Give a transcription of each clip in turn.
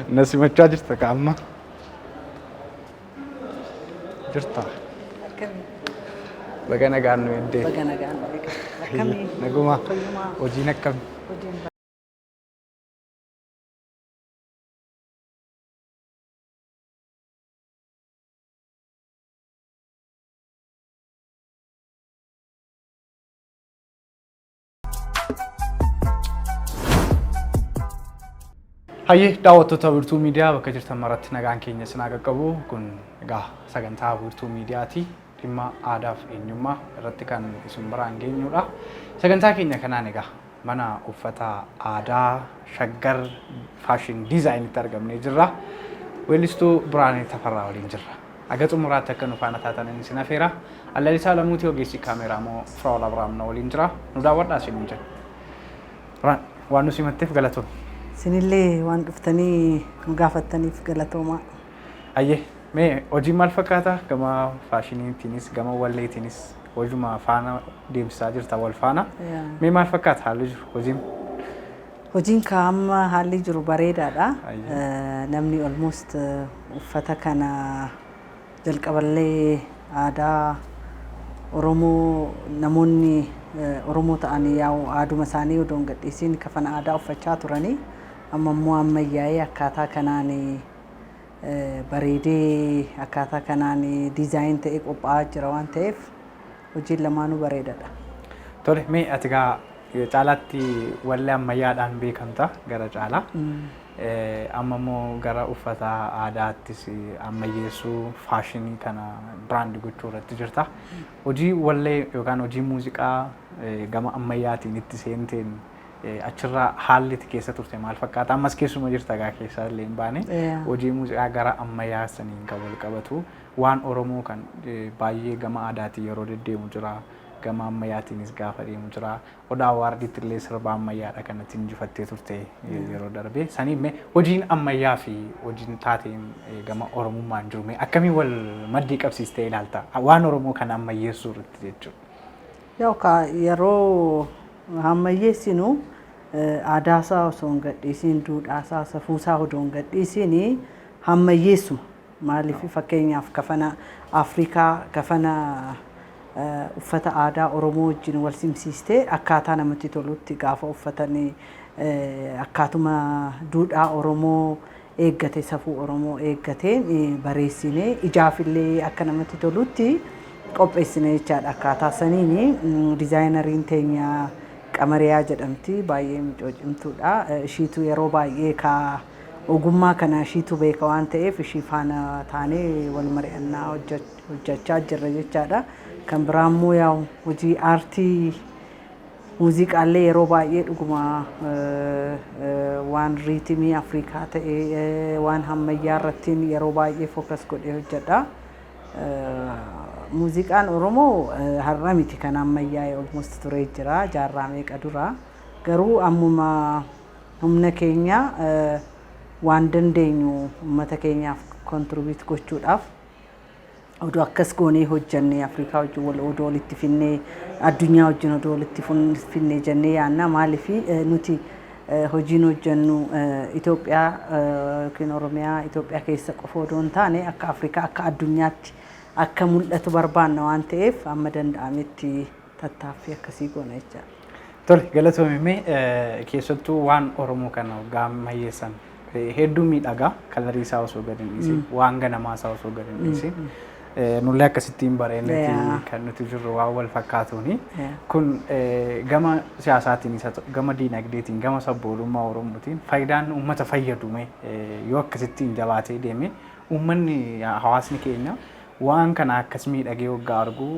Nasi machaa jirta kaamma. Jirta. Baga nagaan nu eddee. Baga nagaan nu eddee. Akkamii? Naguma. Hojiin akkami? Hayyee daawwattoota Wiirtuu Miidiyaa bakka jirtan maratti nagaan keenya isin haa qaqqabu. Kun egaa sagantaa Wiirtuu Miidiyaati. Dhimma aadaa fi eenyummaa irratti kan isin biraan geenyudha. Sagantaa keenya kanaan egaa mana uffata aadaa Shaggar Faashin Diizaayinitti argamnee jirra. Weellistuu Biraanee Tafarraa waliin jirra. Aga xumuraatti akka nu faana taatan isin affeera. Allalisaa Lamuutii ogeessi kaameeraa moo Firaa'ol Abiraam waliin jira. Nu daawwadhaa isin jira. Waan nu simatteef galatoom. Sinillee waan dhuftanii nu gaafattaniif galatoomaa. Ayyee mee hojii maal fakkaata gama faashiniitiinis gama walleetiinis hojuma faana deemsisaa jirta wal faana. Mee maal fakkaata haalli jiru hojiin? Hojiin amma haalli jiru bareedaadha. Namni almost uffata kana jalqaballee aadaa Oromoo namoonni Oromoo ta'anii yaa'u aaduma isaanii odoon gadhiisiin kafana aadaa uffachaa turanii. Amma immoo ammayyaa'ee akkaataa kanaan bareedee akkaataa kanaan diizaayin ta'ee qophaa'aa jira waan ta'eef hojiin lamaanuu bareedaadha. Tole mee ati gaa caalaatti wallee ammayyaadhaan beekamta gara caalaa. Amma immoo gara uffata aadaattis ammayyeessuu faashinii kana biraandii gochuu irratti jirta. Hojii wallee yookaan hojii muuziqaa gama ammayyaatiin itti seenteen achirraa haalli itti keessa turte maal fakkaata? Ammas keessuma jirta gaa keessa illee hin baane. Hojii muuziqaa gara ammayyaa saniin kan wal qabatu waan Oromoo kan baay'ee gama aadaatiin yeroo deddeemu jira. Gama ammayyaatiinis gaafa deemu jira. Odaa waardiitti illee sirba ammayyaadha kanatti injifattee turte yeroo darbe. Saniimmee hojiin ammayyaa fi hojiin taateen gama Oromummaan jiru akkamiin wal maddii qabsiistee ilaalta? Waan Oromoo kana ammayyeessuu irratti jechuudha. Yeroo ammayyeessinu aadaasaa osoo hin gadhiisiin duudhaasaa safuusaa osoo hin gadhiisiin ammayyeessuma. Maaliif fakkeenyaaf kafana Afrikaa kafana uffata aadaa Oromoo wajjin wal simsiistee akkaataa namatti tolutti gaafa uffatanii akkaatuma duudhaa Oromoo eeggate safuu Oromoo eeggatee bareessinee ijaafillee akka namatti tolutti qopheessine jechaadha. Akkaataa saniin diizaayinariin teenya Qamariyaa jedhamti baay'ee miidhagduudha. Ishiitu yeroo baay'ee ogummaa kana ishiitu beeka waan ta'eef ishii faana taanee wal mari'annaa hojjechaa jirra jechaadha. Kan biraammoo yaa'u hojii aartii muuziqaallee yeroo baay'ee dhuguma waan riitimii Afrikaa ta'e waan ammayyaa irratti yeroo baay'ee fookas godhee hojjedha. Muuziqaan Oromoo har'a miti kan ammayyaa'ee almost turee jira jaarraa meeqa dura. Garuu ammuma humna keenya waan dandeenyu uummata keenyaaf kontribuut gochuudhaaf odoo akkas goonee hojjannee Afrikaa wajjin odoo walitti finnee addunyaa wajjin odoo walitti finnee jennee yaadna. Maaliif nuti hojiin hojjannu Itoophiyaa yookiin Oromiyaa Itoophiyaa keessa qofa odoo hin taane akka Afrikaa akka addunyaatti akka mul'atu barbaanna waan ta'eef amma danda'ametti tattaaffii akkasii goona jechaadha. Tole galatoomii keessattuu waan Oromoo kana ammayyeessan hedduu miidhagaa kalarii isaa osoo gadi hin dhiisin waan ganamaa isaa osoo gadi hin dhiisin nullee akkasittiin bareennati kan nuti jirru waan wal fakkaatuuni. Kun gama siyaasaatiinis gama diinagdeetiin gama sabboonummaa Oromootiin faayidaan uummata fayyadu yoo akkasittiin jabaatee deeme uummanni hawaasni keenya waan kana akkas miidhagee waggaa argu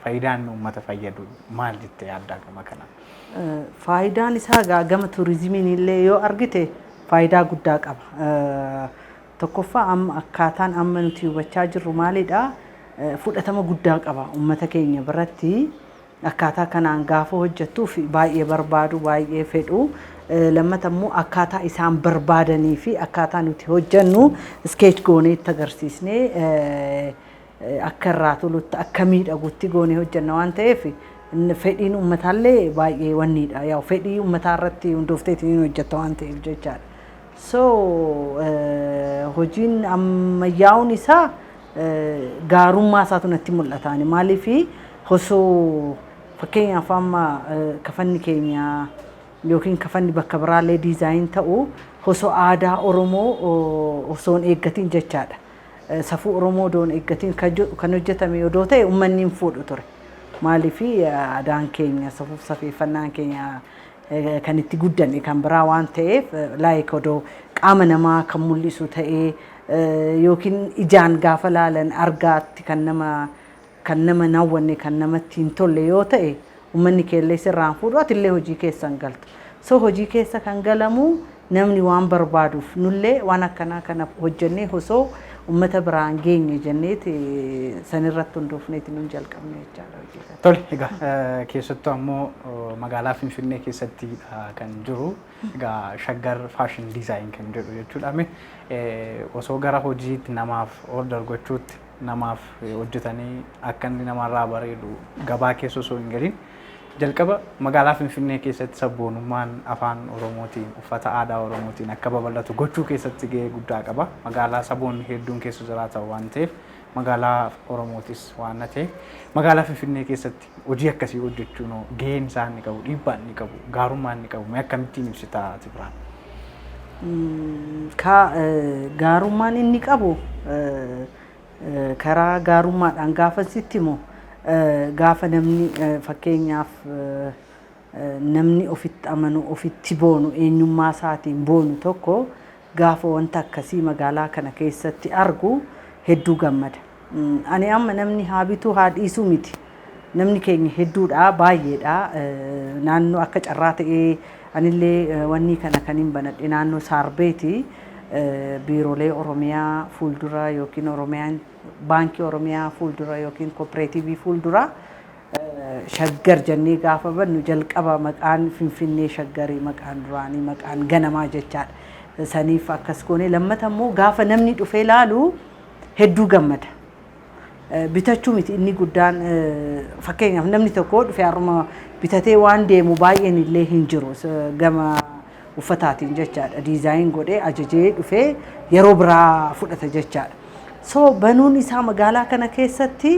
faayidaan uummata fayyadu maal jettee yaaddaa gama kana? Faayidaan isaa gama turizimiin illee yoo argite faayidaa guddaa qaba. Tokkoffaa amma akkaataan amma nuti hubachaa jirru maalidha? Fudhatama guddaa qaba uummata keenya biratti. Akkaataa kanaan gaafa hojjettuuf baay'ee barbaadu baay'ee fedhu. Lammata immoo akkaataa isaan barbaadanii fi akkaataa nuti hojjennu skeech goonee itti agarsiisnee akka irraa tolutti akka miidhagutti goonee hojjenna waan ta'eef fedhiin uummataallee baay'ee wanniidha. Yaa fedhii uummataa irratti hundoofteetiin hojjetta waan ta'eef jechaadha. So hojiin ammayyaa'uun isaa gaarummaa isaatu natti mul'ataani. Maaliif osoo fakkeenyaaf amma kafanni keenya yookiin kafanni bakka biraallee diizaayin ta'u osoo aadaa Oromoo osoo hin eeggatiin jechaadha. Safuu Oromoo doon eeggatiin kan hojjetame yoo ta'e uummanni hin fuudhu ture. Maaliif aadaan keenya safuuf safeeffannaan keenya kan itti guddanne kan biraa waan ta'eef laayik odoo qaama namaa kan mul'isu ta'ee yookiin ijaan gaafa laalan argaatti kan nama nawwanne kan namatti hin tolle yoo ta'e uummanni keellee sirraan fuudhu atillee hojii keessa hin galtu. So hojii keessa kan galamu namni waan barbaaduuf nullee waan akkanaa kana hojjennee osoo uummata biraan geenye jenneeti sanirratti hundoofneeti nuun jalqabne jechaadha. Tole egaa keessattuu ammoo magaalaa Finfinnee keessatti kan jiru egaa Shaggar Fashion Design kan jedhu jechuudha. Osoo gara hojiitti namaaf order gochuutti namaaf hojjetanii akka inni namarraa bareedu gabaa keessa osoo hin galin jalqaba magaalaa Finfinnee keessatti sabboonummaan afaan Oromootiin uffata aadaa Oromootiin akka babal'atu gochuu keessatti gahee guddaa qaba. Magaalaa saboonni hedduun keessa jiraatan waan ta'eef magaalaa Oromootis waan ta'eef magaalaa Finfinnee keessatti hojii akkasii hojjechuun gaheen isaa inni qabu, dhiibbaa inni qabu, gaarummaa inni qabu akkamittiin ibsita Tibraan? Gaarummaan inni qabu karaa gaarummaadhaan gaafa sitti immoo gaafa namni fakkeenyaaf namni ofitti amanu ofitti boonu eenyummaa isaatiin boonu tokko gaafa wanta akkasii magaalaa kana keessatti argu hedduu gammada. Ani amma namni haa bituu haa dhiisuu miti. Namni keenya hedduudha baay'eedha. Naannoo akka carraa ta'ee anillee wanni kana kan hin banadhe naannoo Saarbeeti biiroolee Oromiyaa fuuldura yookiin Oromiyaan baankii Oromiyaa fuuldura yookiin kooperaatiivii fuuldura Shaggar jennee gaafa bannu jalqaba maqaan Finfinnee Shaggarii maqaan duraanii maqaan ganamaa jechaadha. Saniif akkas goone lammata immoo gaafa namni dhufee ilaalu hedduu gammada. Bitachuu miti inni guddaan fakkeenyaaf namni tokko dhufee haruma bitatee waan deemu baay'een illee hin jiru gama uffataatiin jechaadha. Diizaayin godhee ajajee dhufee yeroo biraa fudhata jechaadha. So banuun isaa magaalaa kana keessatti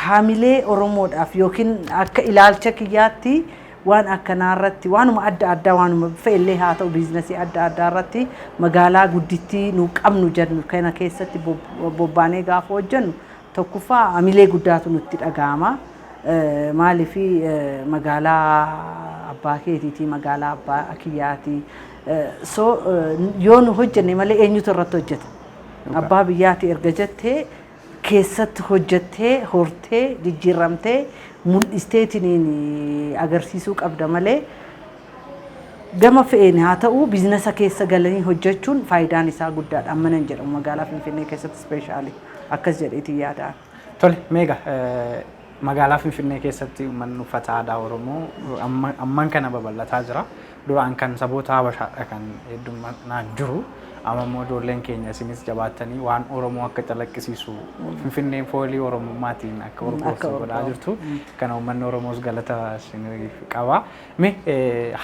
haamilee Oromoodhaaf yookiin akka ilaalcha kiyyaatti waan akkanaa irratti waanuma adda addaa waanuma fe'illee haa ta'u biizinasii adda addaa irratti magaalaa guddittii nu qabnu jennu kana keessatti bobbaanee gaafa hojjennu tokkoffaa haamilee guddaatu nutti dhaga'ama. Maaliif magaalaa abbaa keetiitii magaalaa abbaa kiyyaatii so yoo nu hojjenne malee eenyutu irratti hojjeta. Abbaa biyyaati erga jettee keessatti hojjettee hortee jijjiiramtee mul'isteetiin agarsiisuu qabda malee gama fe'een haa ta'u biizinasa keessa galanii hojjechuun faayidaan isaa guddaadha. Amma nan jedhamu magaalaa Finfinnee keessatti ispeeshaalii akkas jedheetii yaadaan. Tole meeqa magaalaa Finfinnee keessatti uummanni uffata aadaa Oromoo amman kana babal'ataa jira. Duraan kan saboota Habashaadha kan hedduminaan jiru. Amma immoo ijoolleen keenya isinis jabaattanii waan Oromoo akka calaqqisiisu Finfinneen foolii Oromummaatiin akka urgooftu godhaa jirtu. Kana uummanni Oromoos galata qaba.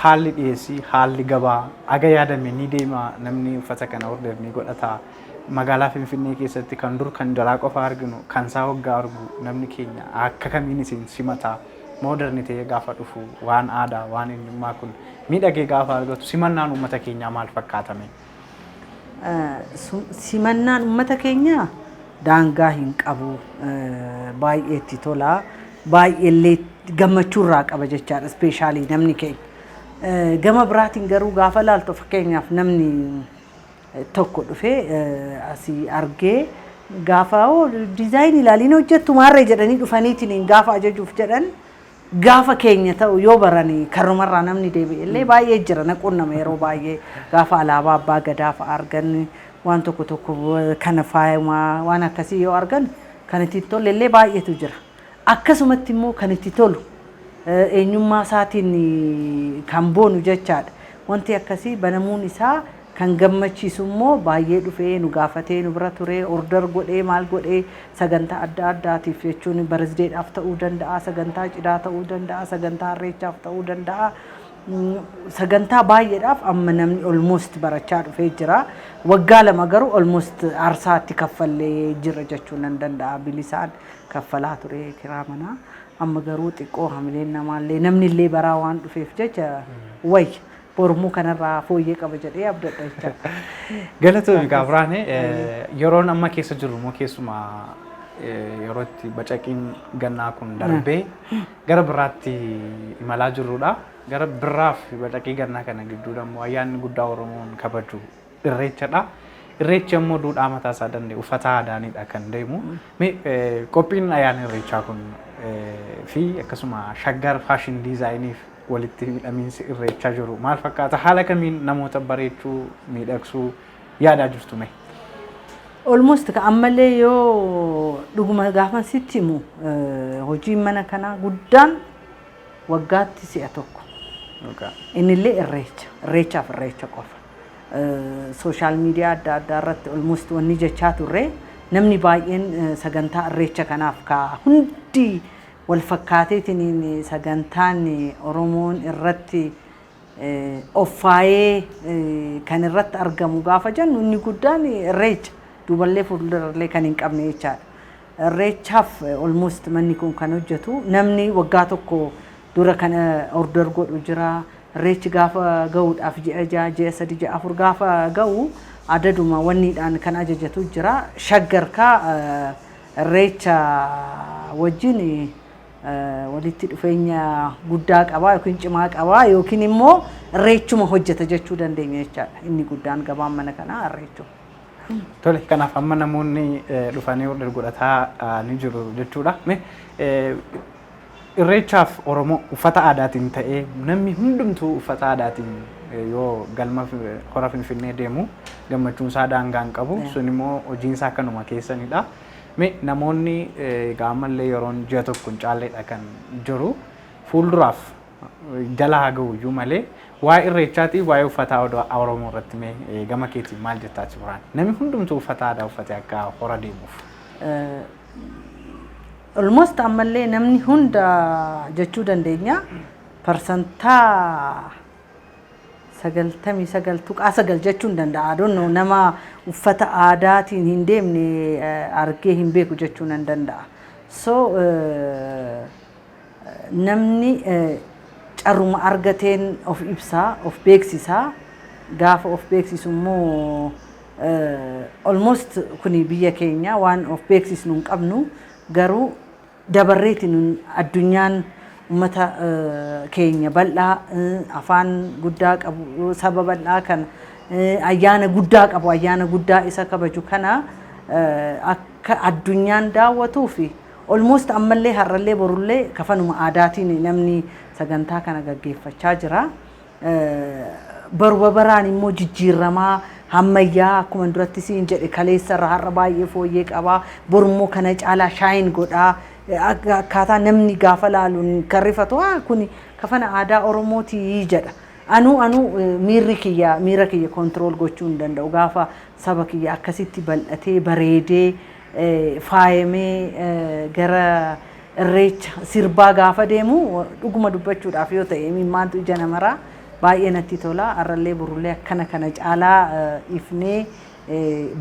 Haalli dhiyeessii haalli gabaa aga yaadame ni deema namni uffata kana order ni godhata. Magaalaa Finfinnee keessatti kan dur kan jalaa qofa arginu kan isaa waggaa argu namni keenya akka kamiin isin simata mooderni ta'ee gaafa dhufu waan aadaa waan eenyummaa kun miidhagee gaafa argatu simannaan uummata keenyaa maal fakkaatame? Simannaan uummata keenyaa daangaa hin qabu baay'ee itti tola baay'eellee gammachuurraa qaba jechaadha ispeeshaalii namni keenya. Gama biraatiin garuu gaafa laaltu fakkeenyaaf namni tokko dhufee asii argee gaafa diizaayinii ilaaliin hojjettu maarree jedhanii dhufaniitiin gaafa ajajuuf jedhan gaafa keenya ta'u yoo baranii karrumarraa namni deebi'e illee baay'ee jira naquun nama yeroo baay'ee gaafa alaabaa abbaa gadaa fa'a argan waan tokko tokko kana faayamaa waan akkasii yoo argan kan itti tolu illee baay'eetu jira. Akkasumatti immoo kan itti tolu eenyummaa isaatiin kan boonu jechaadha. Wanti akkasii banamuun isaa kan gammachiisu immoo baay'ee dhufee nu gaafatee nu bira turee order godhee maal godhee sagantaa adda addaatiif jechuun barazdeedhaaf ta'uu danda'a sagantaa cidhaa ta'uu danda'a sagantaa irreechaaf ta'uu danda'a sagantaa baay'eedhaaf amma namni almost barachaa dhufee jira waggaa lama garuu almost aarsaatti kaffallee jira jechuun nan danda'a bilisaan kaffalaa ture kiraa manaa amma garuu xiqqoo hamileen namaallee namni illee baraa waan dhufeef jecha wayya bormuu kanarraa fooyyee qaba jedhee abdadha jechuudha. Galatoomii Gaabiraane yeroon amma keessa jirru moo keessumaa yeroo itti bacaqiin gannaa kun darbee gara biraatti imalaa jirrudha. Gara biraaf bacaqii gannaa kana gidduudha immoo ayyaanni guddaa Oromoon kabaju irreechadha. Irreechi immoo duudhaa mataa isaa danda'e uffata aadaanidha kan deemu. Qophiin ayyaana irreechaa kun fi akkasuma shaggar faashin diizaayiniif walitti hidhamiinsi irreechaa jiru maal fakkaata haala kamiin namoota bareechuu miidhagsuu yaadaa jirtu mee? Almost ka ammallee yoo dhuguma gaafa sitti himu hojiin mana kanaa guddaan waggaatti si'a tokko. Innillee irreechaaf irreecha qofa. Sooshaal miidiyaa adda addaa irratti almost wanni jechaa turre namni baay'een sagantaa irreecha kanaaf ka'a hundi wal fakkaateetiin sagantaan Oromoon irratti offaayee kan irratti argamu gaafa jennu inni guddaan irreecha duuballee fuuldurallee kan hin qabne jechaadha. Irreechaaf almost manni kun kan hojjetu namni waggaa tokko dura kana order godhu jira irreechi gaafa ga'uudhaaf ji'a 6 3 6 4 gaafa ga'u adaduma wanniidhaan kan ajajatu jira shaggarkaa irreecha wajjin walitti dhufeenya guddaa qabaa yookiin cimaa qabaa yookiin immoo irreechuma hojjeta jechuu dandeenya jechaadha inni guddaan gabaan mana kanaa irreechuma. Tole kanaaf amma namoonni dhufanii order godhataa ni jiru jechuudha. Irreechaaf Oromoo uffata aadaatiin ta'ee namni hundumtuu uffata aadaatiin yoo galma hora Finfinnee deemu gammachuun isaa daangaan qabu sun immoo hojiin isaa kanuma keessanidha. Namoonni gaammallee yeroon ji'a tokko hin caalleedha kan jiru fuulduraaf jala haa ga'u iyyuu malee waa'ee irreechaatii waa'ee uffata Oromoo irratti mee gama keetiin maal jettaa jiraan namni hundumtuu uffata aadaa uffatee akka hora deemuuf. Almost ammallee namni hunda jechuu dandeenya parsantaa 99.9 jechuun danda'a. Adoon nama uffata aadaatiin hin deemne argee hin beeku jechuun nan danda'a. So namni carruma argateen of ibsaa of beeksisaa gaafa of beeksisu immoo almost kuni biyya keenya waan of beeksisnu hin qabnu garuu dabarreetiin addunyaan ummata keenya bal'aa afaan guddaa qabu saba bal'aa kan ayyaana guddaa qabu ayyaana guddaa isa kabaju kana akka addunyaan daawwatuu fi almost ammallee har'allee borullee kafanuma aadaatiin namni sagantaa kana gaggeeffachaa jira. Baruba baraan immoo jijjiiramaa hammayyaa akkuma duratti siin jedhe kaleessarra har'a baay'ee fooyyee qabaa borummoo kana caalaa shaayin godhaa akkaataa namni gaafa laaluun kan rifatu kun kafana aadaa Oromooti jedha. Anu miira kiyya kontirool gochuu hin danda'u gaafa saba kiyya akkasitti bal'atee bareedee faayamee gara irreecha sirbaa gaafa deemu dhuguma dubbachuudhaaf yoo ta'e maaltu ija namaraa baay'ee natti tola arrallee burullee akkana kana caalaa ifnee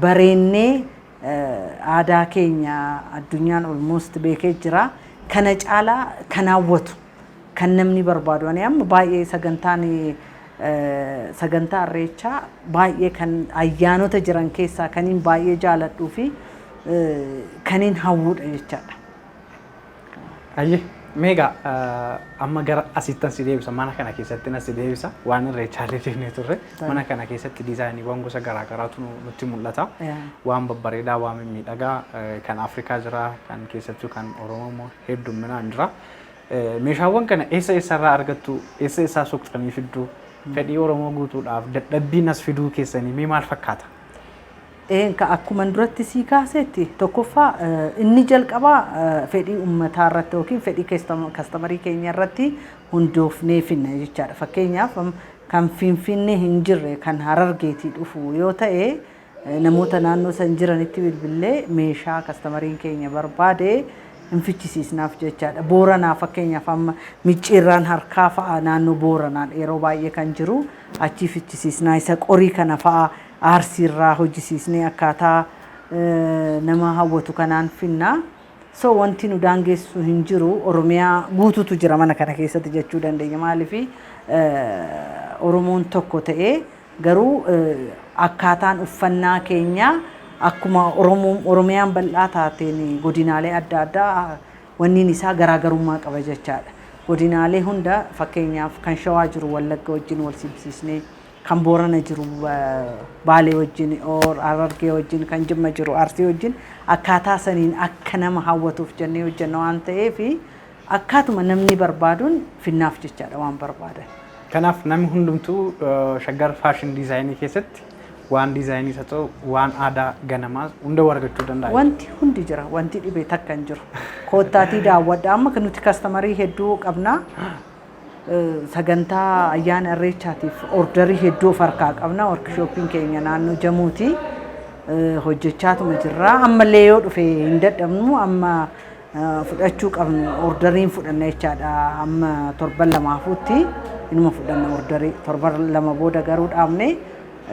bareennee aadaa keenya addunyaan almost beekee jira kana caalaa kan hawwatu kan namni barbaadu ani amma baay'ee sagantaa irreechaa baay'ee kan ayyaanota jiran keessaa kaniin baay'ee jaaladhuu fi kaniin hawwuudha jechaadha. Ayye meegaa amma gara asittan si deebisa mana kana keessatti na si deebisa waan irreechaalee deemnee turre mana kana keessatti diizaayiniiwwan gosa garaagaraatu nutti mul'ata waan babbareedaa waan miidhagaa kan Afrikaa jira kan keessattuu kan Oromoo hedduminaan jira meeshaawwan kana eessarraa argattu eessaa soqxanii fidduu fedhii Oromoo guutuudhaaf dadhabbiin as fiduu keessanii maal fakkaata? Ka akkuma duratti sii kaasetti tokkoffaa inni jalqabaa fedhii uummataa irratti yookiin fedhii kastamarii keenya irratti hundoofnee finna jechaadha. Fakkeenyaaf kan Finfinnee hin jirre kan Harargeetii dhufu yoo ta'e namoota naannoo san jiranitti bilbilee meeshaa kastamariin keenya barbaade hin fichisiisnaaf jechaadha. Booranaa fakkeenyaaf amma micciirraan harkaa fa'a naannoo Booranaan yeroo baay'ee kan jiru achi fichisiisnaa isa qorii kana fa'a aarsiirraa hojjisiisnee akkaataa nama hawwatu kanaan finnaa. So wanti nu daangessu hin jiru Oromiyaa guutuutu jira mana kana keessatti jechuu dandeenya. Maaliif Oromoon tokko ta'ee garuu akkaataan uffannaa keenya akkuma Oromiyaan bal'aa taateen godinaalee adda addaa wanniin isaa garaagarummaa qaba jechaadha. Godinaalee hunda fakkeenyaaf kan Shawaa jiru Wallagga wajjin wal simsiisnee kan Boorana jiru Baalee wajjin Harargee wajjin kan Jimma jiru Arsii wajjin akkaataa saniin akka nama hawwatuuf jennee hojjenna waan ta'eef akkaatuma namni barbaaduun finnaaf jechaadha waan barbaadan. Kanaaf namni hundumtuu Shaggar Fashion Design keessatti waan diizaayinii isa ta'u waan aadaa ganamaa hunda argachuu danda'a. Wanti hundi jira, wanti dhibee takka hin jiru. Koottaatii daawwadha amma kan nuti kastamarii hedduu qabna. Sagantaa ayyaana irreechaatiif ordarii hedduu of harkaa qabna. Workshooppiin keenya naannoo Jamuuti hojjechaatuma jirra. Ammallee yoo dhufe hin dadhabnu amma fudhachuu qabnu ordariin fudhanna jechaadha. Amma torban lamaafuutti inuma fudhanna ordarii torban lama booda garuu dhaabne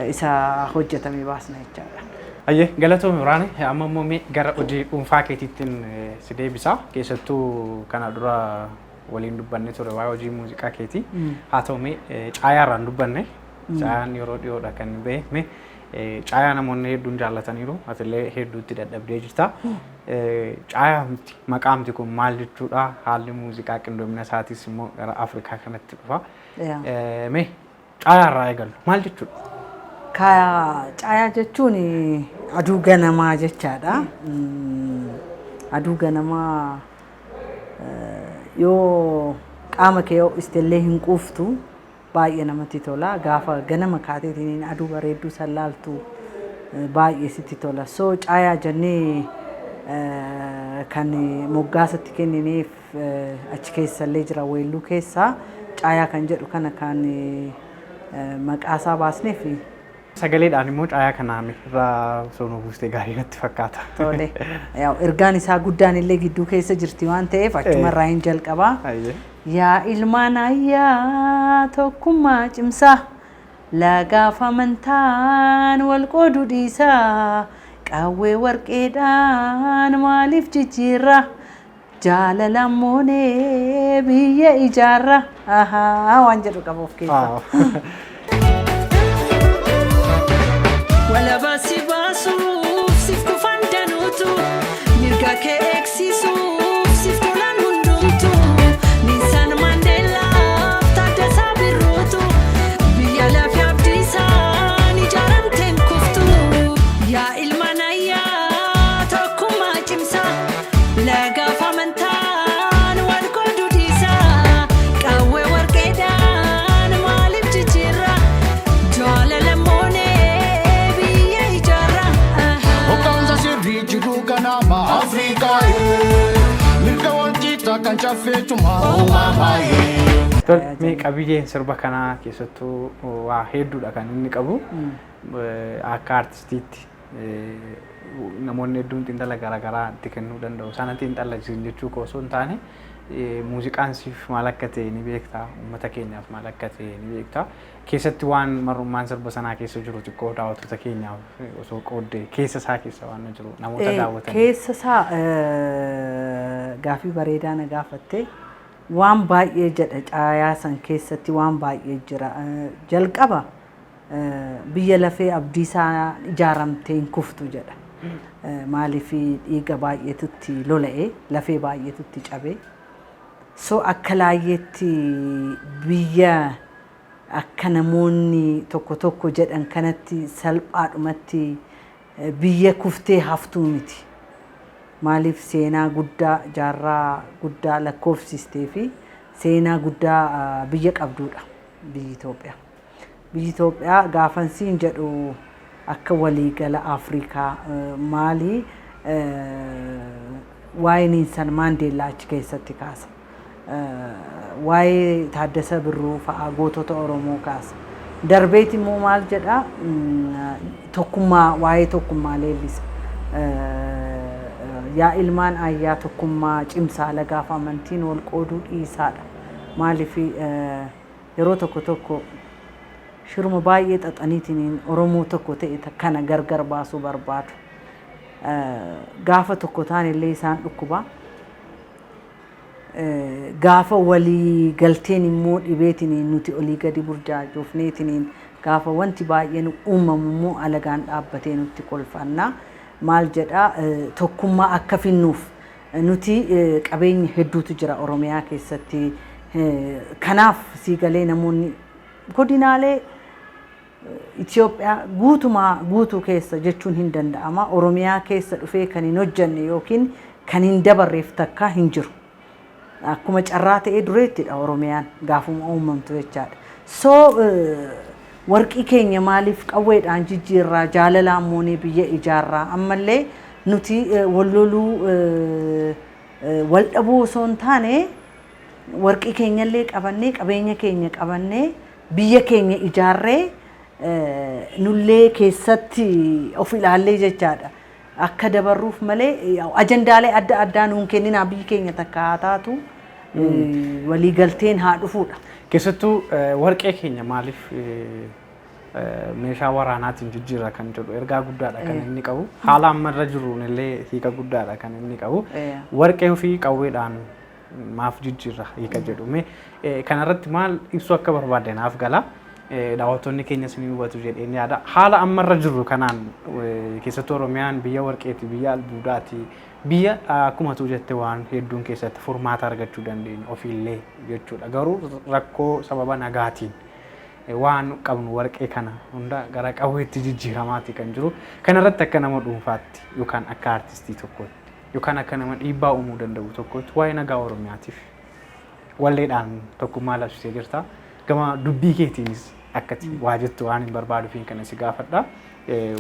isa hojjetamee baasna jechaadha. Ayyee galatoomii waraane amma immoo gara hojii dhuunfaa keetiittiin si deebisa. Keessattuu kana dura waliin dubbanne ture waa'ee hojii muuziqaa keetii. Haa ta'u caayaarraan dubbanne caayaan yeroo dhiyoodha kan beekne caayaa namoonni hedduun jaallataniiru atillee hedduutti dadhabdee jirta. Caayaamti maqaamti kun maal jechuudha? Haalli muuziqaa qindoomina isaatis immoo gara Afrikaa kanatti dhufa. Caayaarraa eegallu maal jechuudha? Caayaa jechuun aduu ganamaa jechaadha. Aduu ganamaa yoo qaama kee istellee hin quuftu baay'ee namatti tola. Gaafa ganama kaateetiin aduu bareedduu sallaaltu baay'ee sitti tola. So caayaa jennee kan moggaasatti kennineef achi keessallee jira weelluu keessaa caayaa kan jedhu kana kan maqaasaa baasneef sagaleedhaan immoo caayaa kanaan irraa soonoo buustee gaarii natti fakkaata. Tole. Ergaan isaa guddaan illee gidduu keessa jirti waan ta'eef achumarraa hin jalqabaa. Yaa ilmaan ayyaa tokkummaa cimsaa lagaaf amantaan wal qooduu dhiisaa qawwee warqeedhaan maaliif jijjiirra jaalalaan moonee biyya ijaarra waan jedhu qaba of keessaa. Wala basi basu sif kufan danutu mirga ke eksisu sif tolan hundumtu Nelson Mandela tada sabirutu biya la fi abdisa ni jaram ten kuftu ya ilmanaya tokkuma cimsa laga famantan wal qodu disa qawwe warqeedhaan maalif jijjiirra jaalala moone Africa, mirga walqixaa kan caffeetuma uumamaa. Mee qabiyyeen sirba kanaa keessattuu waa hedduudha kan inni qabu. Akka artistiitti namoonni hedduun xiinxala garaagaraa itti kennuu danda'u. Sana xiinxala jechuu osoo hin taane muuziqaan siif maal akka ta'e ni beektaa, uummata keenyaaf maal akka ta'e ni beektaa. Keessatti waan marrummaan sirba sanaa keessa jiru xiqqoo daawwattoota keenyaaf osoo qooddee keessa isaa keessa waan jiru namoota daawwatan. Keessa isaa gaafii bareedaa na gaafatte waan baay'ee jedha caayaa san keessatti waan baay'ee jira. Jalqaba biyya lafee abdiisaa ijaaramtee hin kuftu jedha. Maaliif dhiiga baay'eetutti lola'ee lafee baay'eetutti cabee. So akka laayyeetti biyya akka namoonni tokko tokko jedhan kanatti salphaadhumatti biyya kuftee haftuu miti. Maaliif seenaa guddaa jaarraa guddaa lakkoofsistee fi seenaa guddaa biyya qabduudha biyyi Itoophiyaa. Biyyi Itoophiyaa gaafansiin jedhu akka waliigala Afrikaa maali waa'ee Nelson Mandeellaa achi keessatti kaasa. waa'ee Taaddasa Birruu fa'aa gootota Oromoo kaasa. Darbeeti immoo maal jedha tokkummaa waa'ee tokkummaa leellisa. Yaa ilmaan ayyaa tokkummaa cimsaa lagaaf amantiin wal qooduu dhiisaadha. Maaliif yeroo tokko shiruma baay'ee xaxaniitiin Oromoo tokko ta'e kana gargar baasuu barbaadu. Gaafa tokko ta'an illee isaan dhukkuba. Gaafa walii galteen immoo dhibeetiin nuti olii gadi burjaajoofneetiin gaafa wanti baay'een uumamu immoo alagaan dhaabbatee nutti kolfanna. Maal jedha tokkummaa akka finnuuf nuti qabeenya hedduutu jira Oromiyaa keessatti. Kanaaf siigalee namoonni godinaalee Itoophiyaa guutuu keessa jechuun hin danda'ama. Oromiyaa keessa dhufee kan hin hojjanne yookiin kan hin dabarreef takka hin jiru. Akkuma carraa ta'ee dureettidha Oromiyaan gaafuma uumamtu jechaadha. Warqii keenya maaliif qawweedhaan jijjiirraa jaalalaan moonee biyya ijaarraa ammallee nuti walloluu wal dhabuu osoo hin taane warqii keenyallee qabannee qabeenya keenya qabannee biyya keenya ijaarree nullee keessatti of ilaallee jechaadha. Akka dabarruuf malee ajandaalee adda addaa nuun kenninaa biyyi keenya takka haa taatu walii galteen haa dhufuudha. Keessattuu warqee keenya maaliif meeshaa waraanaatiin jijjiirra kan jedhu ergaa guddaadha kan inni qabu. Haala ammarra jiruun illee hiika guddaadha kan inni qabu. Warqee ofii qawweedhaan maaf jijjiirra hiika jedhu. Kanarratti maal ibsuu akka barbaadde naaf gala. Daawwattoonni keenyas ni hubatu jedheen yaada. Haala ammarra jiru kanaan keessattuu Oromiyaan biyya warqeeti, biyya albuudaati, biyya akkuma tu jette waan hedduun keessatti furmaata argachuu dandeenya ofiillee jechuudha. Garuu rakkoo sababa nagaatiin waan qabnu warqee kana hunda gara qawweetti jijjiiramaati kan jiru. Kanarratti akka nama dhuunfaatti yookaan akka artistii tokkootti yookaan akka nama dhiibbaa uumuu danda'u tokkootti waa'ee nagaa Oromiyaatiif walleedhaan tokkummaa labsitee jirta. Gama dubbii keetiinis akkati waa jettu waan hin barbaaduufiin kan si gaafadha.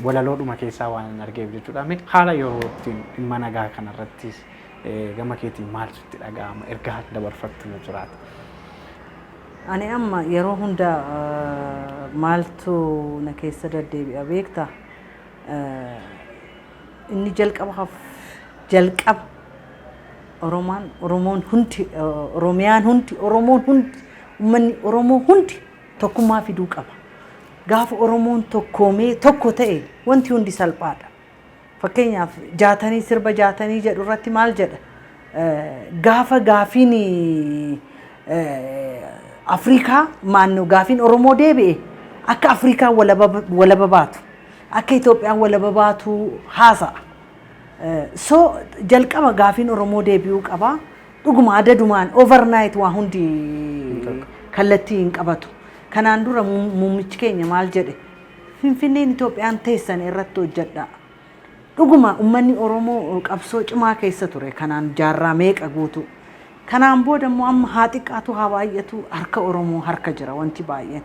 Walaloodhuma keessaa waan hin argeef jechuudha. Haala yeroo ittiin dhimma nagaa kanarratti gama keetiin maaltu sitti dhaga'ama ergaa dabarfattu yoo jiraata? Ani amma yeroo hunda maaltu na keessa deddeebi'a beektaa? Inni jalqaba Oromoon hundi, Oromiyaan hundi, Oromoon hundi, uummanni Oromoo hundi tokkummaa fiduu qaba. Gaafa Oromoon tokkoomee tokko ta'e wanti hundi salphaadha. Fakkeenyaaf sirba jaatanii jedhu irratti maal jedha? Gaafa gaafiin Afrikaa gaafiin Oromoo deebi'e akka Afrikaan walaba baatu, akka Itoophiyaan walaba baatu haasa'a. Jalqaba gaafiin Oromoo deebi'uu qaba. Dhuguma adadumaan overnight waa hundi kallattii hin qabatu. Kanaan dura muummichi keenya maal jedhe? Finfinneen Itoophiyaan teessan irratti hojjedha. Dhuguma uummanni Oromoo qabsoo cimaa keessa ture kanaan jaarraa meeqa guutu. Kanaan booda immoo amma haa xiqqaatu haa baay'atu harka Oromoo harka jira wanti baay'een.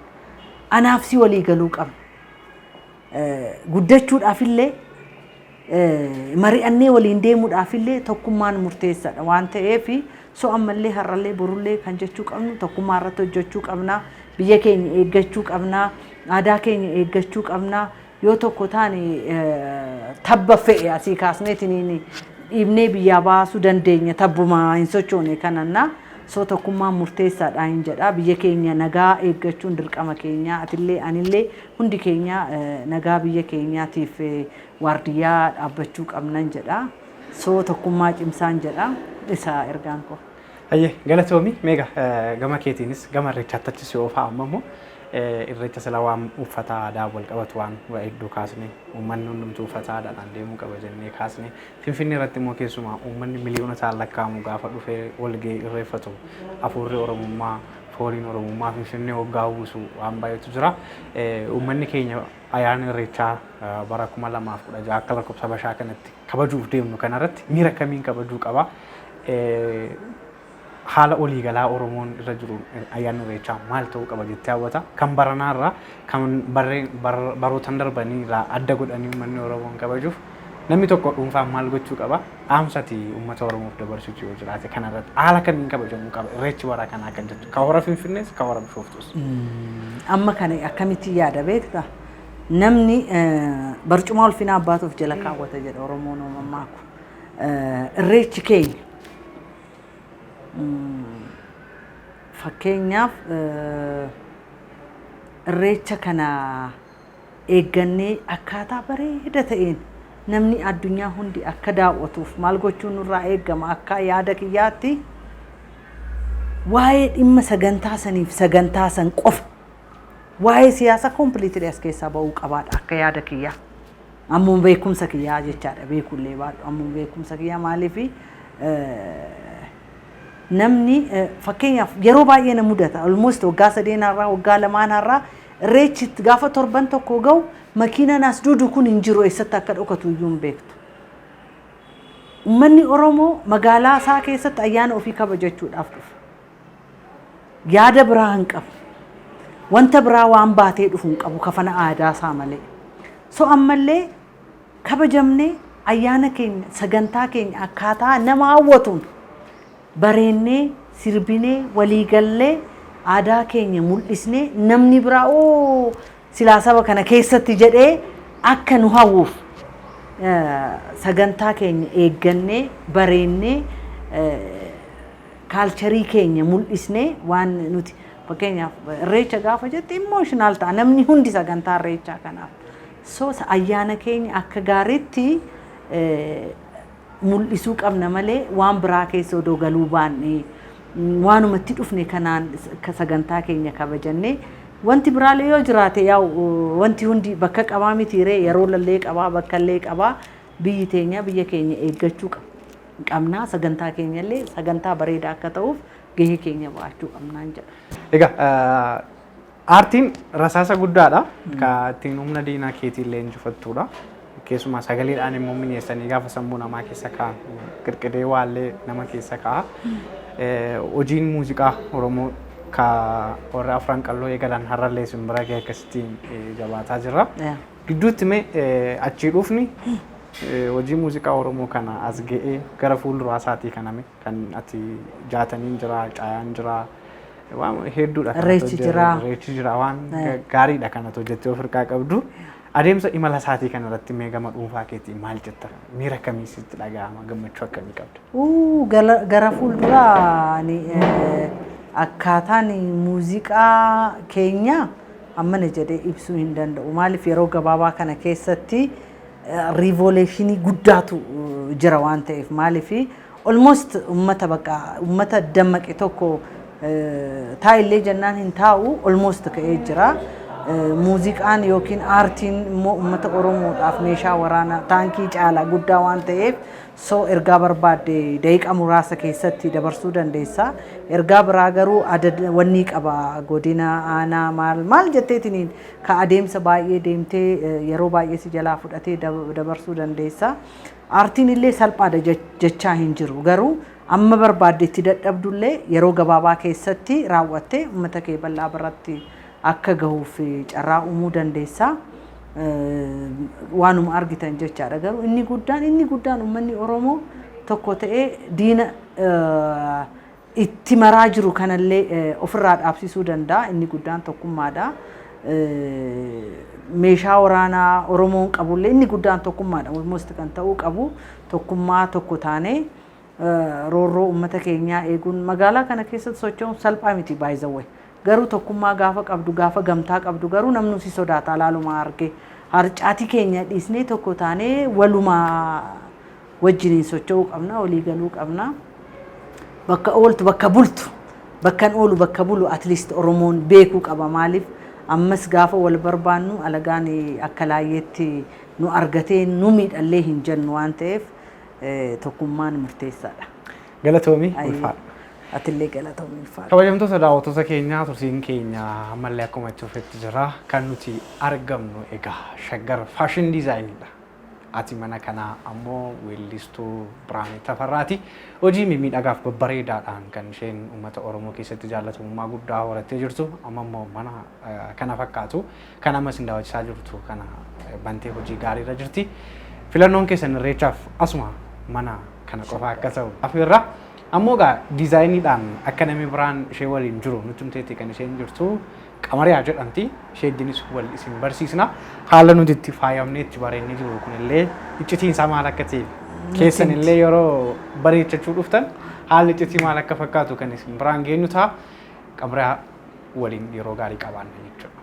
Anaaf si walii galuu qabna. Guddachuudhaafillee mari'annee waliin deemuudhaafillee tokkummaan murteessaadha waan ta'eef ammallee har'allee borullee kan jechuu qabnu tokkummaa irratti hojjechuu qabna. Biyya keenya eeggachuu qabna. Aadaa keenya eeggachuu qabna. Yoo tokko taane tabba fe'e asii kaasneetiin dhiibnee biyyaa baasuu dandeenya tabbuma hin sochoone kananna. Tokkummaan murteessaadha hin jedha. Biyya keenya nagaa eeggachuun dirqama keenya. Atillee anillee hundi keenya nagaa biyya keenyaatiif waardiyyaa dhaabbachuu qabnan jedha. Tokkummaa cimsaan jedha. Isa ergaan koo. Ayyee galatoomi meeqa gama keetiinis gama irreechaatti achis yoo fa'aamamu irreecha sila waan uffata aadaa wal qabatu waan hedduu kaasne uummanni hundumtuu uffata aadaadhaan deemuu qaba jennee kaasne Finfinnee irratti immoo keessumaa uummanni miliyoonotaan lakkaa'amu gaafa dhufee walga'ii irreeffatu afuurri Oromummaa fooliin Oromummaa Finfinnee waggaa uwwisu waan baay'eetu jira. Uummanni keenya ayyaana irreechaa bara 2016 akka lakkoofsa bashaa kanatti kabajuuf deemnu kanarratti miira kamiin kabajuu qaba? Haala olii galaa Oromoon irra jiru ayyaanni irreechaa maal ta'uu qaba jettee hawwata? Kan baranaarraa kan barootan darbanii irraa adda godhanii uummanni Oromoon kabajuuf namni tokko dhuunfaan maal gochuu qaba? Dhaamsati uummata Oromoof dabarsuu yoo jiraate kanarratti haala kamiin kabajamuu qaba? Irreechi bara kanaa kan jettu ka hora Finfinnees ka hora Bishooftuus. Amma kana akkamitti yaada beektaa? Namni barcuma ulfina abbaatuuf jala kaawwata jedha Oromoon uumamaaku. Irreechi keenya fakkeenyaaf irreecha kana eeggannee akkaataa bareeda ta'een namni addunyaa hundi akka daawwatuuf maal gochuun nurraa eeggama akka yaada kiyyaatti waa'ee dhimma sagantaa saniif sagantaa san qofa waa'ee siyaasa kompiliitii as keessaa ba'uu qabaadha akka yaada kiyyaa. Ammoo beekumsa kiyyaa jechaadha beekullee baadhu ammoo beekumsa kiyyaa maaliifi namni fakkeenyaaf yeroo baay'ee na mudata almost waggaa 3 har'aa waggaa 2 har'aa irreechi gaafa torban tokko ga'u makiinaan as duudu kun hin jiru eessatti akka dhokatu iyyuu hin beektu. Uummanni Oromoo magaalaa isaa keessatti ayyaana ofii kabajachuudhaaf dhufa. Yaada biraa hin qabu. Wanta biraa waan baatee dhufu hin qabu kafana aadaa isaa malee. So ammallee kabajamnee ayyaana keenya sagantaa keenya akkaataa nama hawwatuun bareennee sirbinee waliigallee aadaa keenya mul'isnee namni biraa oo silaa saba kana keessatti jedhee akka nu hawwuuf sagantaa keenya eeggannee bareennee kaalcharii keenya mul'isnee waan nuti fakkeenyaaf irreecha gaafa jette imooshinaal ta'a namni hundi sagantaa irreechaa kanaaf. So ayyaana keenya akka gaariitti mul'isuu qabna malee waan biraa keessa odoo galuu baannee waanumatti dhufne kanaan sagantaa keenya kabajannee wanti biraalee yoo jiraate yaa'u wanti hundi bakka qabaa mitiiree yeroo lallee qabaa bakka illee qabaa biyyi teenya biyya keenya eeggachuu qabnaa sagantaa keenyallee sagantaa bareedaa akka ta'uuf gahee keenya ba'achuu qabnaan jedha. Egaa aartiin rasaasa guddaadha ka ittiin humna diinaa keetiillee injifattuudha. Keessumaa sagaleedhaan immoo mineessanii gaafa sammuu namaa keessa kaa'an qirqidee waallee nama keessa kaa'a. Hojiin muuziqaa Oromoo ka warra afran qalloo eegalan har'allee simbira gahee akkasittiin jabaataa jirra. Gidduutti mee achii dhufni hojii muuziqaa Oromoo kana as ga'ee gara fuulduraa isaatii kaname kan ati jaataniin jira caayaan jira waan hedduudha irreechi jira waan gaariidha kanatu jettee of hirkaa qabdu. Adeemsa imala isaatii kanarratti mee gama dhuunfaa keetii maal jetta? Miira akkamii sitti dhaga'ama? Gammachuu akkamii qabda? Gara fuulduraa akkaataan muuziqaa keenya ammana jedhee ibsuu hin danda'u. Maaliif yeroo gabaabaa kana keessatti riivoleeshinii guddaatu jira waan ta'eef maaliif almost uummata dammaqe tokko taa'illee jennaan hin taa'u almost ka'ee jira. Muuziqaan yookiin aartiin immoo uummata Oromoodhaaf meeshaa waraanaa taankii caalaa guddaa waan ta'eef so ergaa barbaadde daqiiqaa muraasa keessatti dabarsuu dandeessa. Ergaa biraa garuu wanni qaba godina aanaa maal jetteetiniin ka adeemsa baay'ee deemtee yeroo baay'ee si jalaa fudhatee dabarsuu dandeessa. Aartiin illee salphaadha jechaa hin jiru garuu amma barbaaddetti dadhabdullee yeroo gabaabaa keessatti raawwattee uummata kee bal'aa biratti akka gahuuf carraa uumuu dandeessa. Waanuma argitan jechaadha garuu inni guddaan uummanni Oromoo tokko ta'ee diina itti maraa jiru kanallee ofirraa dhaabsisuu danda'a. Inni guddaan tokkummaadha. Meeshaa waraanaa Oromoon qabullee inni guddaan tokkummaadha. Almost kan ta'uu qabu tokkummaa tokko taanee roorroo uummata keenyaa eeguun magaalaa kana keessatti socho'uun salphaa miti baay'izawwee. Garuu tokkummaa gaafa qabdu gaafa gamtaa qabdu garuu namni si sodaata laaluma arge harcaatii keenya dhiisnee tokko taanee waluma wajjiniin socho'uu qabna walii galuu qabna bakka ooltu bakka bultu bakkan oolu bakka bulu at least Oromoon beekuu qaba maaliif ammas gaafa wal barbaannu alagaan akka laayyeetti nu argatee nu miidhallee hin jennu waan ta'eef tokkummaan murteessaadha. Galatoomii ulfaadha. Atillee galatoomii ulfaadha. Kabajamtoota daawwattoota keenyaa tursiin keenya ammallee akkuma itti fufetti jira kan nuti argamnu egaa Shaggar Fashion Designidha. Ati mana kanaa ammoo weellistuu Biraanee Tafarraati. Hojii mimmiidhagaaf babbareedaadhaan kan isheen uummata Oromoo keessatti jaallatamummaa guddaa horattee jirtu amma immoo mana kana fakkaatu kan ammas hin daawwachiisaa jirtu kana bantee hojii gaariirra jirti. filannoon keessan irreechaaf asuma mana kana qofa akka ta'u afirra ammoo gaa diizaayiniidhaan akka namni biraan ishee waliin jiru nutti himteetti kan isheen jirtu qamariyaa jedhamti isheeddinis wal isin barsiisna haala nuti itti faayamnee itti bareennee jiru kunillee iccitiin isaa maal akka ta'e keessan illee yeroo bareechachuu dhuftan haalli iccitii maal akka fakkaatu kan isin biraan geenyu ta'a qamariyaa waliin yeroo gaarii qabaanna jechuudha.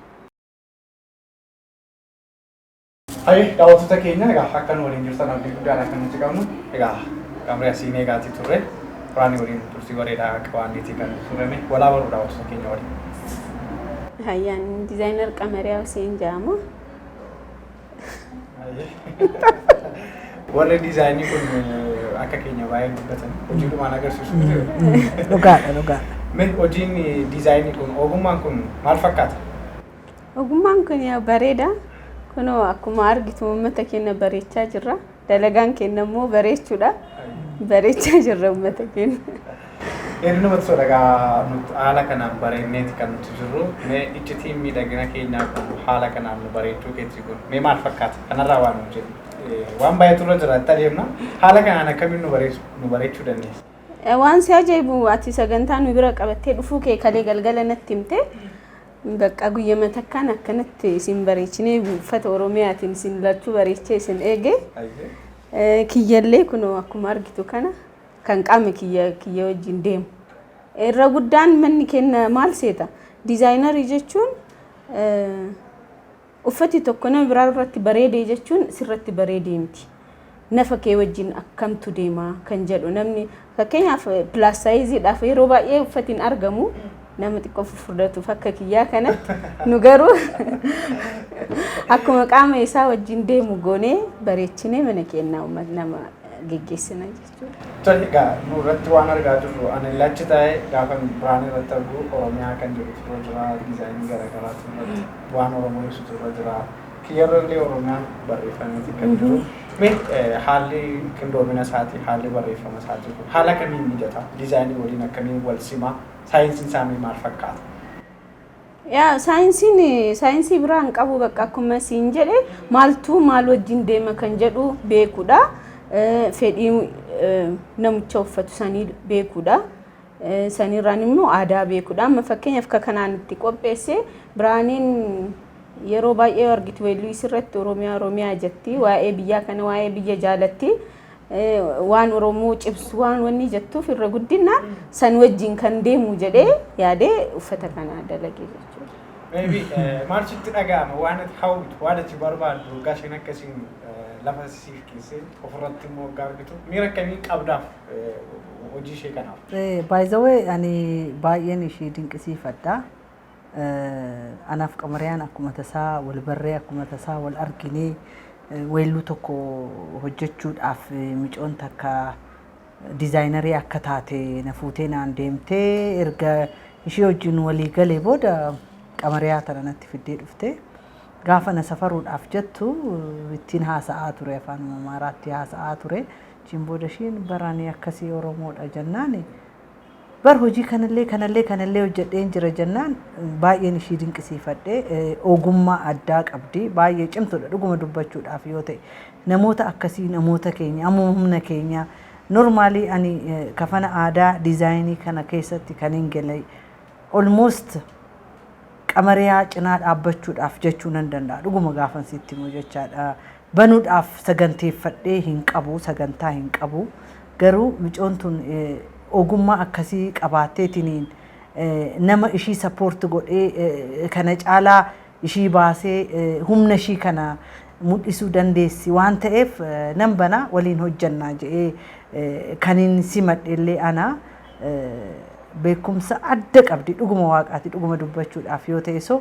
Ayi daawwattoota keenya egaa akka nu waliin jirtan abdii guddaadha akka nuti qabnu egaa qamariyaa siin eegaatii turre Quraanii waliin turtii bareedaa qabaanneetii kan turame walaa baruu daawwattoota keenya waliin. Hayyaan diizaayinar Qamariyaa Hussein jedhama. Warri diizaayinii kun akka keenya baay'ee dubbatan hojiidhumaan agarsiisu. Dhugaadha. Hojiin diizaayinii kun ogummaan kun maal fakkaata? Ogummaan kun bareeda. Kunoo akkuma argitu uummata keenya bareechaa jirra. Dalagaan keenya immoo bareechuudha. Bareechaa jirra uummata keenya. Inni namatti sodagaa haala kanaan bareedneeti kan nuti jirru. Mee iccitiin miidhagina keenyaa kun haala kanaan nu bareechuu keetti kun mee maal fakkaata? Kanarraa waan nu jedhu. Waan baay'eetu irra jira itti adeemna. Haala kanaan akkamiin nu bareechuu dandeessa? Waan si ajaa'ibu ati sagantaa nu bira qabattee dhufuu kee kalee galgala natti himte. Bakka guyyama takkaan akkanatti isin bareechinee uffata Oromiyaatiin isin lachuu bareechee isin eege. Kiyyallee kunoo akkuma argitu kana kan qaama kiyya wajjin deemu. Irra guddaan manni keenya maal seeta? Diizaayinarii jechuun uffati tokko nama biraa irratti bareedee jechuun sirratti bareedee miti. Nafa kee wajjin akkamtu deema kan jedhu namni fakkeenyaaf pilaassaayiziidhaaf yeroo baay'ee uffatiin argamu. Nama xiqqoo fufurdatuuf akka kiyyaa kanatti nu garuu akkuma qaama isaa wajjin deemu goonee bareechinee mana keenyaa nama geggeessina jechuudha. Tole egaa nurratti waan argaa jirru ani lachi taa'ee gaafa biraan irratti argu Oromiyaa kan jedhu turre jira diizaayinii garaagaraatu irratti waan Oromoo ibsutu irra jira kiyyarra illee Oromiyaan barreeffameeti kan jiru. Haalli qindoomina isaatii haalli barreeffama isaatii kun haala kamiin mijata diizaayinii waliin akkamiin wal sima saayinsiin isaanii maal fakkaata? Saayinsii biraan qabu bakka akkuma siin jedhe maaltu maal wajjin deema kan jedhu beekuudha. Fedhii namicha uffatu sanii beekuudha. Sanirraan immoo aadaa beekuudha. Amma fakkeenyaaf akka kanaan itti qopheesse biraaniin yeroo baay'ee argitu weelluu isirratti Oromiyaa jetti waa'ee biyyaa kana waa'ee biyya jaalatti waan Oromoo cibsu waan wanni jettuuf irra guddinaan san wajjin kan deemu jedhee yaadee uffata kana dalagee jechuudha. Maybe maal sitti dhaga'ama waan ati hawwitu waan ati barbaaddu gaasheen akkasiin lafa siif keessee ofirratti immoo argitu miira akkamii qabdaaf hojii ishee kanaaf? By the way ani baay'een ishee dinqisiifadha. Anaaf Qamariyaan akkuma tasaa wal barree akkuma tasaa wal arginee weelluu tokko hojjechuudhaaf micoon takka diizaayinarii akka taate na fuutee naan deemtee erga ishee wajjin walii galee booda Qamariyaa tana natti fiddee dhufte gaafa na safaruudhaaf jettu ittiin haasa'aa ture afaan Amaaraatti haasa'aa ture achiin booda ishiin baraanii akkasii Oromoodha jennaan bar hojii kanallee hojjedheen jira jennaan baay'een ishii dinqisiifadhe ogummaa addaa qabdi baay'ee cimtuudha dhuguma dubbachuudhaaf yoo ta'e namoota akkasii namoota keenya amma humna keenya normally ani kafana aadaa diizaayinii kana keessatti kan hin galle almost Qamariyaa cinaa dhaabbachuudhaaf jechuu nan danda'a dhuguma gaafan sitti immoo jechaadha banuudhaaf saganteeffadhee hin qabu sagantaa hin qabu garuu micoon tun ogummaa akkasii qabaatteetiin nama ishii support godhee kana caalaa ishii baasee humna ishii kana mul'isuu dandeessi waan ta'eef nan bana waliin hojjannaa jedhee kaniin simadheellee ana beekumsa adda qabdi dhuguma waaqaati dhuguma dubbachuudhaaf yoo ta'e so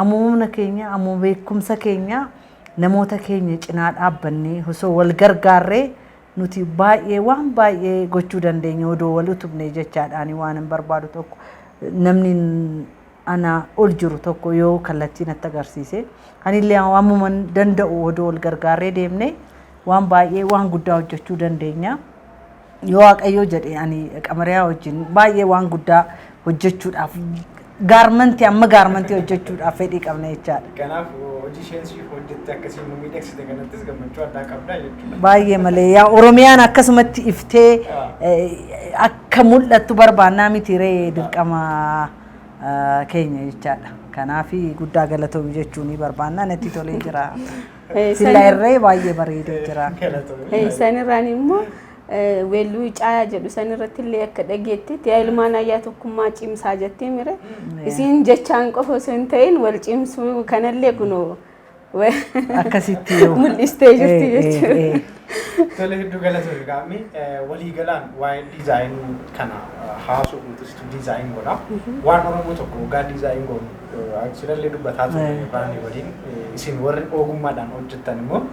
ammoo humna keenya ammoo beekumsa keenya namoota keenya cinaa dhaabbannee osoo wal gargaarree nuti baay'ee waan baay'ee gochuu dandeenya odoo wal utubne jechaadhaan waan hin barbaadu tokko namni ana ol jiru tokko yoo kallattiin natti agarsiise anillee waamuma danda'u odoo wal gargaarree deemne waan baay'ee waan guddaa hojjechuu dandeenya yoo waaqayyo jedhe ani Qamariyaa wajjin baay'ee waan guddaa hojjechuudhaaf gaarmantii hojjechuudhaaf fedhii qabna jechaadha. Kanaaf hojii isheen siif hojjette akkasii miidhagsite kanattis gammachuu addaa qabdaa jechuudha. Baay'ee malee yaa Oromiyaan akkasumatti iftee akka mul'attu barbaannaa miti ree dirqama keenya jechaadha. Kanaaf guddaa galatoomi jechuun barbaannaa natti tolee jira. Silla irree baay'ee bareedee jira. Sanirraan immoo weelluu caayaa jedhu sanirratti illee akka dhageettetti yaa ilmaan ayyaa tokkummaa cimsaa jettee mire isiin jechaan qofa osoo hin ta'in wal cimsuu kanallee kunoo akkasitti mul'istee jirti jechuudha. Tole hedduu galatoomi qaamni waliigalaan waa'ee diizaayinii kana haasofnuutis diizaayinii godha. Waan Oromoo tokko waggaa diizaayinii godhu asirrallee dubbataa ture baanii waliin isin warri ogummaadhaan hojjettan immoo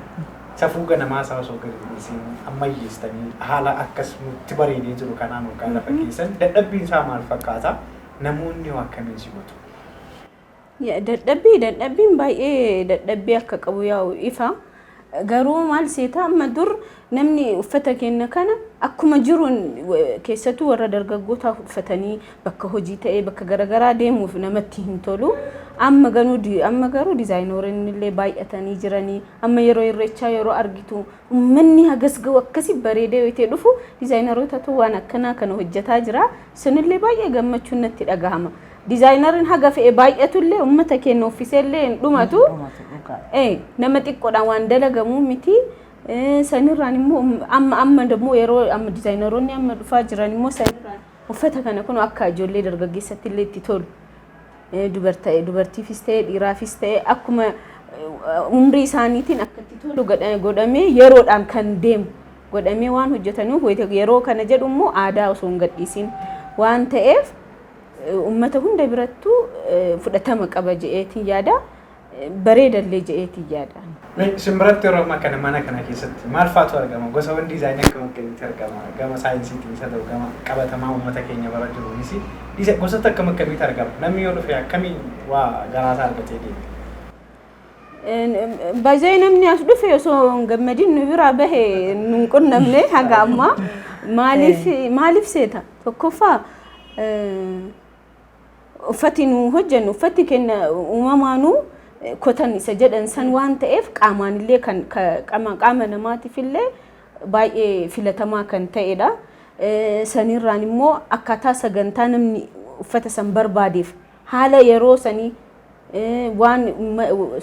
safuu ganamaa isaa osoo isin ammayyeessitanii haala akkasumatti bareedee jiru kanaan waggaa lafa keessan dadhabbiin isaa maal fakkaata? Namoonni hoo akkamiin si godhu? Dadhabbiin baay'ee dadhabbii akka qabu yaa'u ifa. Garuu maal seeta amma dur namni uffata kenna kana akkuma jiruun keessattuu warra dargaggootaa uffatanii bakka hojii ta'ee bakka garaagaraa deemuuf namatti hin tolu. Amma garuu diizaayinoonni illee baay'atanii jiranii amma yeroo irreechaa yeroo argitu uummanni hagas ga'u akkasii bareedee yoo ta'e dhufu diizaayinarootatu waan akkanaa kana hojjetaa jira. Sunillee baay'ee gammachuun natti dhagahama. Diizaayinariin haga fe'e baay'atullee uummata keenya offiseellee hin dhumatu. Nama xiqqoodhaan waan dalagamu miti. Sanirraan immoo amma immoo yeroo amma diizaayinaroonni amma dhufaa jiran immoo sanirraan uffata kana kun akka ijoollee dargaggeessatti illee itti tolu. Dubartiifis ta'e dhiiraafis ta'e akkuma umrii isaaniitiin akka itti tolu godhamee yeroodhaan kan deemu godhamee waan hojjetanuuf yeroo kana jedhu immoo aadaa osoo hin gadhiisin waan ta'eef uummata hunda birattuu fudhatama qaba je'eetiin yaada. Bareedallee je'eetiin yaada. Simbiratti yeroo ammaa kana mana kana keessatti maal faatu argama? Gosawwan diizaayinii akkamitti argama? Gama saayinsiitiin isa ta'u gama qabatamaa uummata keenya bara jiruunis gosoota akkamitti argama? Namni yoo dhufe akkamiin waa garaasaa argatee deema? Baay'ee namni as dhufe osoo hin gammadin nu biraa bahe nun qunnamne haga ammaa maaliif seeta? Tokkoffaa uffati nu hojjennu uffati keenya uumamaanuu kotan isa jedhan san waan ta'eef qaamaan illee kan qaama namaatiif illee baay'ee filatamaa kan ta'edha. Sanirraan immoo akkaataa sagantaa namni uffata san barbaadeef haala yeroo sanii waan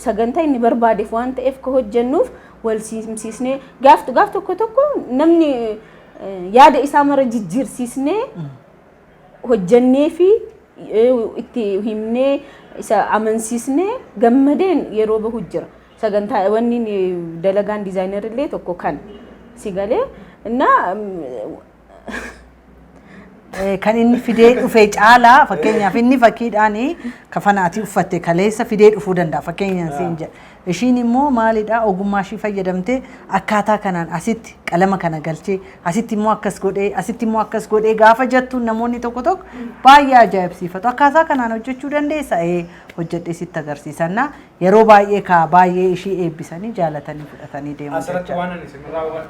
sagantaa inni barbaadeef waan ta'eef ka hojjennuuf wal simsiisnee gaaf tokko namni yaada isaa mara jijjiirsiisnee hojjennee fi itti himnee isa amansiisnee gammadeen yeroo bahu jira. Sagantaa wanni dalagaan diizaayinari illee tokko kan si galee kan inni fidee dhufee caalaa fakkeenyaaf inni fakkiidhaan kafanaatii uffatte kaleessa fidee dhufuu danda'a fakkeenyaan siin jedha. Ishiin immoo maalidhaa ogummaa ishii fayyadamtee akkaataa kanaan asitti qalama kana galchee asitti immoo akkas godhee gaafa jettuun namoonni tokko baay'ee ajaa'ibsiifatu. Akkaataa kanaan hojjechuu dandeessa hojjedhee sitti agarsiisanna yeroo baay'ee ishii eebbisanii jaalatanii fudhatanii deemu. Asirratti waan ani simirraa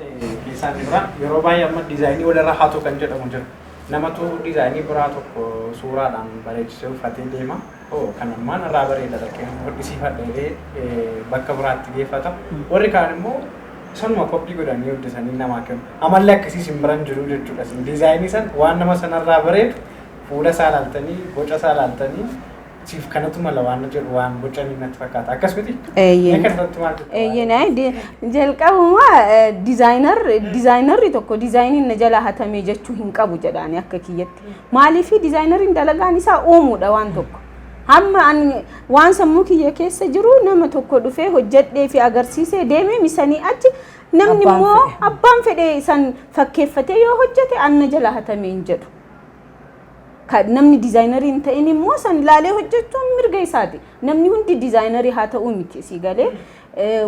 keessaan irraa yeroo baay'ee amma diizaayinii walirraa haatu kan jedhamu jira. Namatu diizaayinii biraa tokko suuraadhaan bareechisee uffatee deema. Kan ammaan irraa bareeda dhaqee hodhisiifadhee bakka biraatti geeffata. Warri kaan immoo sanuma koppii godhanii hojjetanii namaa kennu. Amallee akkasii simbiran jiru jechuudha. Diizaayinii san waan nama sanarraa bareedu fuula isaa ilaaltanii boca isaa ilaaltanii siif kanatu mala waan jedhu waan bocanii natti fakkaata. Akkasumatti jalqabumaa diizaayinarri tokko diizaayiniin na jalaa hatamee jechuu hin qabu jedhaani akka kiyyatti. Maaliif diizaayinariin dalagaan isaa uumuudha waan tokko. Hamma waan sammuu kiyya keessa jiru nama tokko dhufee hojjedhee fi agarsiisee deemee misanii achi namni immoo abbaan fedhee san fakkeeffatee yoo hojjete anna jalaa hatamee hin jedhu. Namni diizaayinarii hin ta'in immoo san ilaalee hojjechuun mirga isaati. Namni hundi diizaayinarii haa ta'uu miti si galee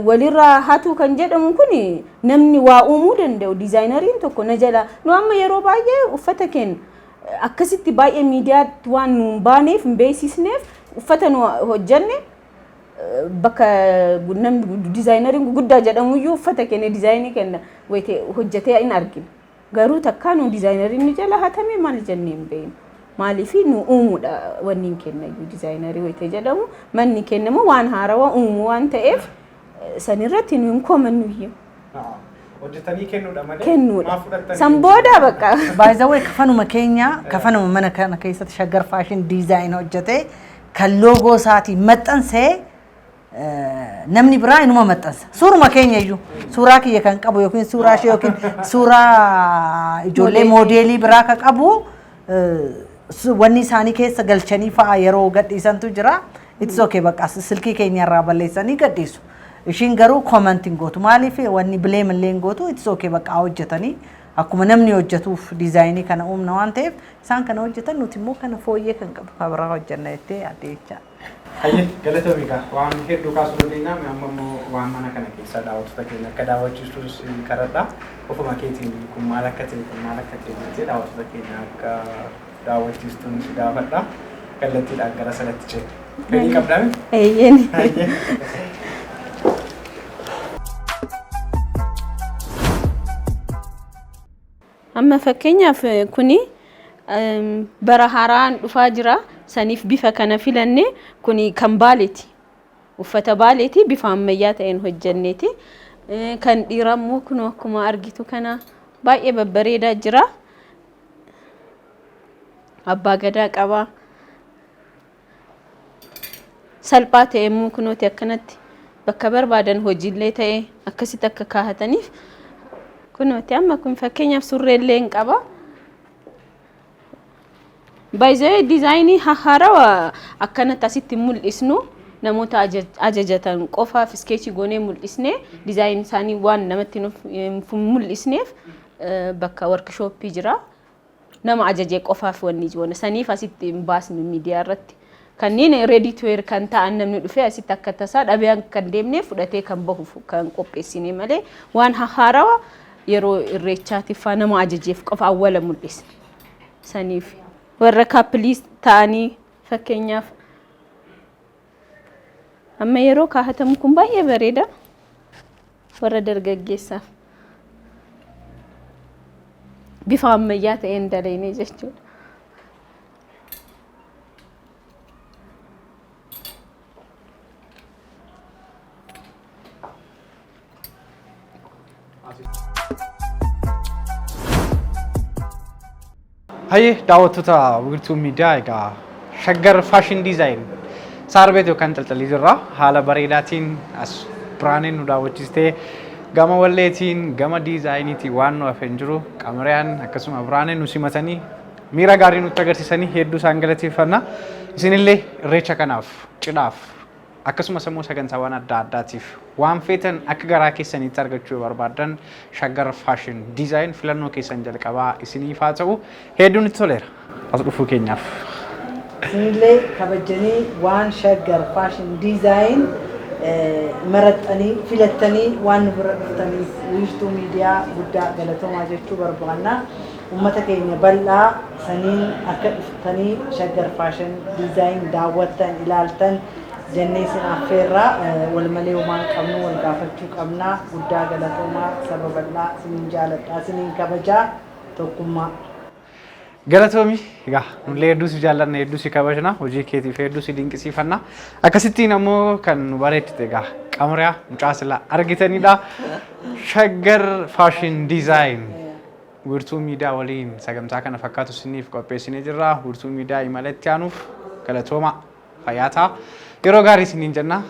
walirraa haatu kan jedhamu kun namni waa uumuu danda'u diizaayinariin tokko na jala nu amma yeroo baay'ee uffata keenya akkasitti baay'ee miidiyaatti waan nuun baaneef hin beeksisneef uffata nu hojjenne bakka namni diizaayinariin guddaa jedhamuyyuu uffata keenya diizaayinii kenna hojjetee hin arginu. Garuu takkaa nu diizaayinariin nu jala haatame maal jennee hin beeknu. maaliifi nu uumuudha wanni kenna dizaayinerii wayitee jedhamu manni kennamu waan haarawaa uumu waan ta'eef sanirratti nu hin komannu hojjetanii kennuudha malee kennuudha sanbooda bakka by the way kafanuma keenya kafanuma mana kana keessatti shaggar fashion design hojjete kan logo isaati maxxansee namni biraa inuma maxxansa suuruma keenya iyyuu suuraa kiyya kan qabu yookiin suuraa ishee yookiin suuraa ijoollee moodeelii biraa kan qabu wanni isaanii keessa galchanii fa'a yeroo gadhiisantu jira it's okay bakka silkii keenya irraa balleessanii gadhiisu ishiin garuu commenting gootu maaliif wanni blame illee gootu it's okay bakka hojjetanii akkuma namni hojjetuuf dizaayinii kana uumna waan ta'eef isaan kana hojjetan nuti immoo kana fooyyee kan qabu kabara hojjenna jettee adeecha. Hayye galatoomii kaa waan hedduu kaasuu dandeenya amma immoo waan mana kana keessa daawwattoota keenya akka daawwachiistus karadha ofuma keetiin kun maal akka ta'e kun maal akka ta'e jettee daawwattoota keenya akka daawwachiistuun si gaafadha kallattiidhaan gara sanatti ce'e. Fedhii qabdaami? Eeyyeen. Amma fakkeenyaaf kuni bara haaraan dhufaa jira saniif bifa kana filanne kuni kan baaleeti uffata baaleeti bifa ammayyaa ta'een hojjenneeti kan dhiirammoo kun akkuma argitu kana baay'ee babbareedaa jira abbaa gadaa qaba salphaa ta'e immoo kunooti akkanatti bakka barbaadan hojiillee ta'e akkasitti akka kaahataniif kunooti amma kun fakkeenyaaf surreellee hin qaba baay'ee dizaayinii haarawa akkanatti asitti mul'isnu namoota ajajatan qofaaf iskeechii goonee mul'isne dizaayinii isaanii waan namatti mul'isneef bakka workshooppii jira nama ajajee qofaaf wanni joona saniif asitti hin baasnu miidiyaa irratti kanneen ready to wear kan ta'an namni dhufee asitti akka tasaa dhabee kan deemnee fudhatee kan bahu kan qopheessine malee waan haarawa yeroo irreechaatiif nama ajajeef qofa awwala mul'isne saniif warra kaapiliis ta'anii fakkeenyaaf amma yeroo kaahatamu kun baay'ee bareeda warra dargaggeessaaf bifa ammayyaa ta'een dalaynee jechuudha. Hayye daawwattoota wiirtuu miidiyaa egaa shaggar faashin diizaayin saarbeet yookaan xalxalii jirra haala bareedaatiin as biraaneen nu daawwachiistee gama walleetiin gama diizaayiniitiin waan nu hafeen jiru qamariyaan akkasuma biraaneen nu simatanii miira gaarii nutti agarsiisanii hedduu isaan galateeffanna isinillee irreecha kanaaf cidhaaf akkasumas immoo sagantaawwan adda addaatiif waan feetan akka garaa keessanitti argachuu barbaadan shaggar faashin diizaayin filannoo keessan jalqabaa isiniif haa ta'u hedduun itti toleera as dhufuu keenyaaf. Isinillee kabajanii waan shaggar faashin diizaayin maraxanii filattanii waan nu bira dhuftaniif wiirtuu miidiyaa guddaa galatoomaa jechuu barbaanna. Uummata keenya bal'aa saniin akka dhuftanii shaggar faashin diizaayin daawwattan ilaaltan jennee isin affeerraa wal malee waan qabnu wal gaafachuu qabnaa guddaa galatoomaa saba bal'aa isiniin jaaladhaa isiniin kabajaa tokkummaa. Galatoomi egaa nullee hedduu si jaallanna hedduu si kabajna hojii keetiif hedduu si dinqisiifanna akkasittiin ammoo kan nu bareechite egaa qamariyaa mucaa silaa argitanidha shaggar faashin diizaayin wiirtuu miidiyaa waliin sagantaa kana fakkaatu isiniif qopheessinee jirra wiirtuu miidiyaa imala itti aanuuf galatooma fayyaa ta'aa yeroo gaarii isiniin jenna